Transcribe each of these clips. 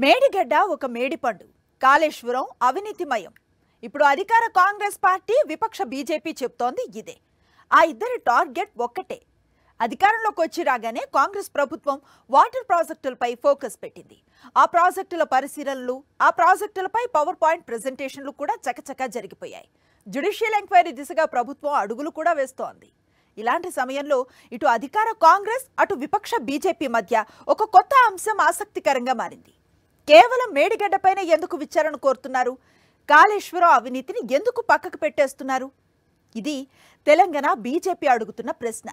మేడిగడ్డ ఒక మేడిపండు, కాళేశ్వరం అవినీతిమయం. ఇప్పుడు అధికార కాంగ్రెస్ పార్టీ, విపక్ష బీజేపీ చెప్తోంది ఇదే. ఆ ఇద్దరి టార్గెట్ ఒక్కటే. అధికారంలోకి వచ్చి రాగానే కాంగ్రెస్ ప్రభుత్వం వాటర్ ప్రాజెక్టులపై ఫోకస్ పెట్టింది. ఆ ప్రాజెక్టుల పరిశీలనలు, ఆ ప్రాజెక్టులపై పవర్ పాయింట్ ప్రెజెంటేషన్లు కూడా చకచకా జరిగిపోయాయి. జ్యుడిషియల్ ఎంక్వైరీ దిశగా ప్రభుత్వం అడుగులు కూడా వేస్తోంది. ఇలాంటి సమయంలో ఇటు అధికార కాంగ్రెస్, అటు విపక్ష బీజేపీ మధ్య ఒక కొత్త అంశం ఆసక్తికరంగా మారింది. కేవలం మేడిగడ్డపైన ఎందుకు విచారణ కోరుతున్నారు? కాళేశ్వరం అవినీతిని ఎందుకు పక్కకు పెట్టేస్తున్నారు? ఇది తెలంగాణ బీజేపీ అడుగుతున్న ప్రశ్న.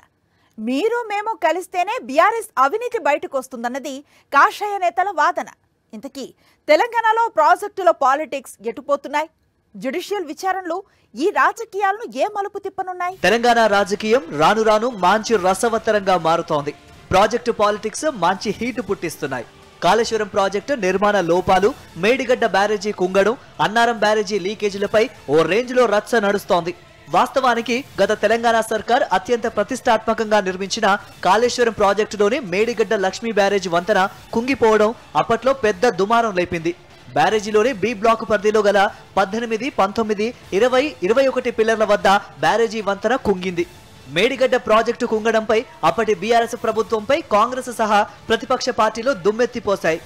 మీరు మేము కలిస్తేనే బీఆర్ఎస్ అవినీతి బయటకు వస్తుందన్నది కాషాయ నేతల వాదన. ఇంతకీ తెలంగాణలో ప్రాజెక్టుల పాలిటిక్స్ ఎటుపోతున్నాయి? జ్యుడిషియల్ విచారణలు ఈ రాజకీయాలను ఏ మలుపు తిప్పనున్నాయి? తెలంగాణ రాజకీయం రాను రాను మంచి రసవత్తరంగా మారుతోంది. ప్రాజెక్టు పాలిటిక్స్ మంచి హీట్ పుట్టిస్తున్నాయి. కాళేశ్వరం ప్రాజెక్టు నిర్మాణ లోపాలు, మేడిగడ్డ బ్యారేజీ కుంగడం, అన్నారం బ్యారేజీ లీకేజీలపై ఓ రేంజ్ లో రచ్చ నడుస్తోంది. వాస్తవానికి గత తెలంగాణ సర్కార్ అత్యంత ప్రతిష్టాత్మకంగా నిర్మించిన కాళేశ్వరం ప్రాజెక్టులోని మేడిగడ్డ లక్ష్మీ బ్యారేజీ వంతెన కుంగిపోవడం అప్పట్లో పెద్ద దుమారం లేపింది. బ్యారేజీలోని బి బ్లాక్ పరిధిలో గల 18, 19, 20, 21 పిల్లర్ల వద్ద బ్యారేజీ వంతెన కుంగింది. మేడిగడ్డ ప్రాజెక్టు కుంగడంపై అప్పటి బీఆర్ఎస్ ప్రభుత్వంపై కాంగ్రెస్ సహా ప్రతిపక్ష పార్టీలు దుమ్మెత్తిపోశాయి.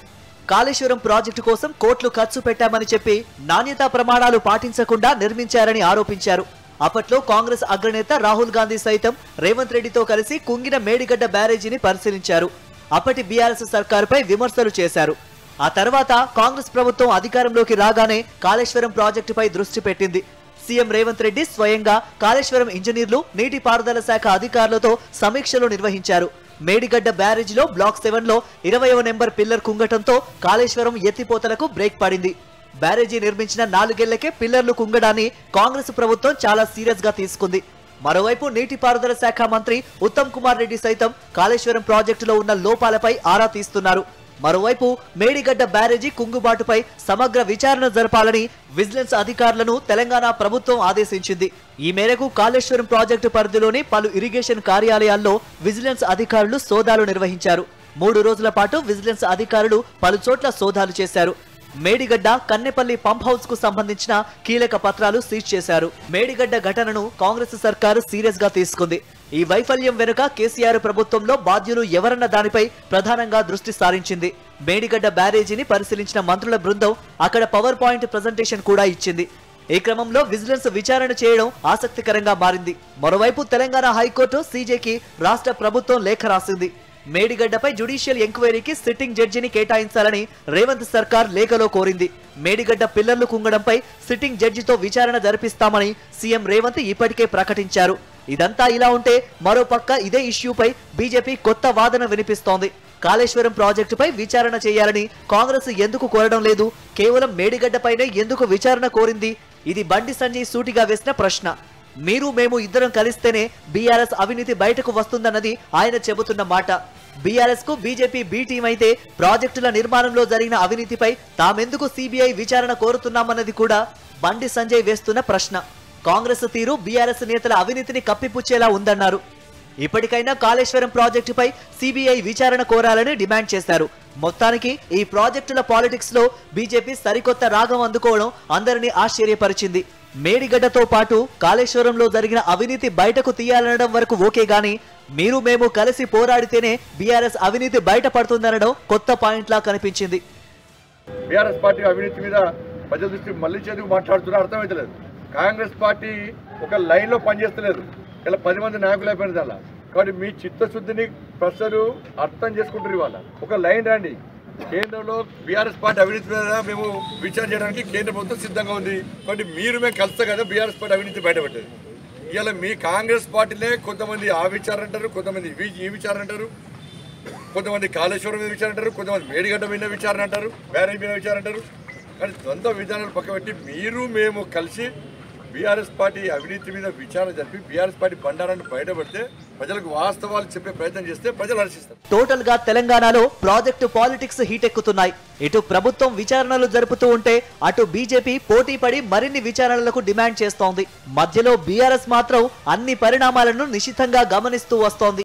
కాళేశ్వరం ప్రాజెక్టు కోసం కోట్లు ఖర్చు పెట్టామని చెప్పి నాణ్యతా ప్రమాణాలు పాటించకుండా నిర్మించారని ఆరోపించారు. అప్పట్లో కాంగ్రెస్ అగ్రనేత రాహుల్ గాంధీ సైతం రేవంత్ రెడ్డితో కలిసి కుంగిన మేడిగడ్డ బ్యారేజీని పరిశీలించారు. అప్పటి బీఆర్ఎస్ సర్కారుపై విమర్శలు చేశారు. ఆ తర్వాత కాంగ్రెస్ ప్రభుత్వం అధికారంలోకి రాగానే కాళేశ్వరం ప్రాజెక్టుపై దృష్టి పెట్టింది. సీఎం రేవంత్ రెడ్డి స్వయంగా కాళేశ్వరం ఇంజనీర్లు, నీటిపారుదల శాఖ అధికారులతో సమీక్షలు నిర్వహించారు. మేడిగడ్డ బ్యారేజీలో బ్లాక్ 7లో 20వ నెంబర్ పిల్లర్ కుంగటంతో కాళేశ్వరం ఎత్తిపోతలకు బ్రేక్ పడింది. బ్యారేజీ నిర్మించిన 4 ఏళ్లకే పిల్లర్లు కుంగడాన్ని కాంగ్రెస్ ప్రభుత్వం చాలా సీరియస్ గా తీసుకుంది. మరోవైపు నీటిపారుదల శాఖ మంత్రి ఉత్తమ్ కుమార్ రెడ్డి సైతం కాళేశ్వరం ప్రాజెక్టులో ఉన్న లోపాలపై ఆరా తీస్తున్నారు. మరోవైపు మేడిగడ్డ బ్యారేజీ కుంగుబాటుపై సమగ్ర విచారణ జరపాలని విజిలెన్స్ అధికారులను తెలంగాణ ప్రభుత్వం ఆదేశించింది. ఈ మేరకు కాళేశ్వరం ప్రాజెక్టు పరిధిలోని పలు ఇరిగేషన్ కార్యాలయాల్లో విజిలెన్స్ అధికారులు సోదాలు నిర్వహించారు. 3 రోజుల పాటు విజిలెన్స్ అధికారులు పలు చోట్ల సోదాలు చేశారు. మేడిగడ్డ, కన్నెపల్లి పంప్ హౌస్ కు సంబంధించిన కీలక పత్రాలు సీజ్ చేశారు. మేడిగడ్డ ఘటనను కాంగ్రెస్ సర్కారు సీరియస్ గా తీసుకుంది. ఈ వైఫల్యం వెనుక కేసీఆర్ ప్రభుత్వంలో బాధ్యులు ఎవరన్న దానిపై ప్రధానంగా దృష్టి సారించింది. మేడిగడ్డ బ్యారేజీని పరిశీలించిన మంత్రుల బృందం అక్కడ పవర్ పాయింట్ ప్రెజెంటేషన్ కూడా ఇచ్చింది. ఈ క్రమంలో విజిలెన్స్ విచారణ చేయడం ఆసక్తికరంగా మారింది. మరోవైపు తెలంగాణ హైకోర్టు సీజేకి రాష్ట్ర ప్రభుత్వం లేఖ రాసింది. మేడిగడ్డపై జ్యుడిషియల్ ఎంక్వైరీకి సిట్టింగ్ జడ్జిని కేటాయించాలని రేవంత్ సర్కార్ లేఖలో కోరింది. మేడిగడ్డ పిల్లర్లు కుంగడంపై సిట్టింగ్ జడ్జితో విచారణ జరిపిస్తామని సీఎం రేవంత్ ఇప్పటికే ప్రకటించారు. ఇదంతా ఇలా ఉంటే మరోపక్క ఇదే ఇష్యూపై బీజేపీ కొత్త వాదన వినిపిస్తోంది. కాళేశ్వరం ప్రాజెక్టుపై విచారణ చేయాలని కాంగ్రెస్ ఎందుకు కోరడం లేదు? కేవలం మేడిగడ్డపైనే ఎందుకు విచారణ కోరింది? ఇది బండి సంజయ్ సూటిగా వేసిన ప్రశ్న. మీరు మేము ఇద్దరం కలిస్తేనే బీఆర్ఎస్ అవినీతి బయటకు వస్తుందన్నది ఆయన చెబుతున్న మాట. బీఆర్ఎస్ కు బీజేపీ బి టీం అయితే ప్రాజెక్టుల నిర్మాణంలో జరిగిన అవినీతిపై తామెందుకు సిబిఐ విచారణ కోరుతున్నామన్నది కూడా బండి సంజయ్ వేస్తున్న ప్రశ్న. కాంగ్రెస్ తీరు బీఆర్ఎస్ నేతల అవినీతిని కప్పిపుచ్చేలా ఉందన్నారు. ఇప్పటికైనా కాళేశ్వరం ప్రాజెక్టుపై సిబిఐ విచారణ కోరాలని డిమాండ్ చేశారు. మొత్తానికి ఈ ప్రాజెక్టుల పాలిటిక్స్ లో బీజేపీ సరికొత్త రాగం అందుకోవడం అందరినీ ఆశ్చర్యపరిచింది. మేడిగడ్డతో పాటు కాళేశ్వరంలో జరిగిన అవినీతి బయటకు తీయాలనడం వరకు ఓకే గానీ మీరు మేము కలిసి పోరాడితేనే బీఆర్ఎస్ అవినీతి బయటపడుతుందనడం కొత్త పాయింట్ లా కనిపించింది. బీఆర్ఎస్ పార్టీ అవినీతి మీద ప్రజల దృష్టి మళ్లించేందుకు మాట్లాడుతున్నా అర్థమైతలేదు. కాంగ్రెస్ పార్టీ ఒక లైన్ లో పనిచేస్తలేదు. ఇలా 10 మంది నాయకులు అయిపోయినది అలా. కాబట్టి మీ చిత్తశుద్ధిని ప్రజలు అర్థం చేసుకుంటారు. ఇవాళ ఒక లైన్ రండి. కేంద్రంలో బీఆర్ఎస్ పార్టీ అవినీతి మీద మేము విచారణ చేయడానికి కేంద్ర ప్రభుత్వం సిద్ధంగా ఉంది. కాబట్టి మీరు మేము కలిస్తే కదా బీఆర్ఎస్ పార్టీ అవినీతి బయటపడ్డది. ఇలా మీ కాంగ్రెస్ పార్టీనే కొంతమంది ఆ విచారణ అంటారు, కొంతమంది ఈ విచారణ అంటారు, కొంతమంది కాళేశ్వరం మీద విచారణ అంటారు, కొంతమంది మేడిగడ్డ మీద విచారణ అంటారు, బ్యారేజ్ మీద విచారణ అంటారు. కానీ ద్వంద్వ విధానాలు పక్కబెట్టి మీరు మేము కలిసి బీఆర్ఎస్ పార్టీ అవినీతి మీద విచారణ జరిపి బీఆర్ఎస్ పార్టీ బండారాన్ని బయటపడితే ప్రజలకు వాస్తవాలు చెప్పే ప్రయత్నం చేస్తే ప్రజలు హర్షిస్తారు. టోటల్ గా తెలంగాణలో ప్రాజెక్టు పాలిటిక్స్ హీట్ ఎక్కుతున్నాయి. ఇటు ప్రభుత్వం విచారణలు జరుపుతూ ఉంటే అటు బీజేపీ పోటీ పడి మరిన్ని విచారణలకు డిమాండ్ చేస్తోంది. మధ్యలో బీఆర్ఎస్ మాత్రం అన్ని పరిణామాలను నిశితంగా గమనిస్తూ వస్తోంది.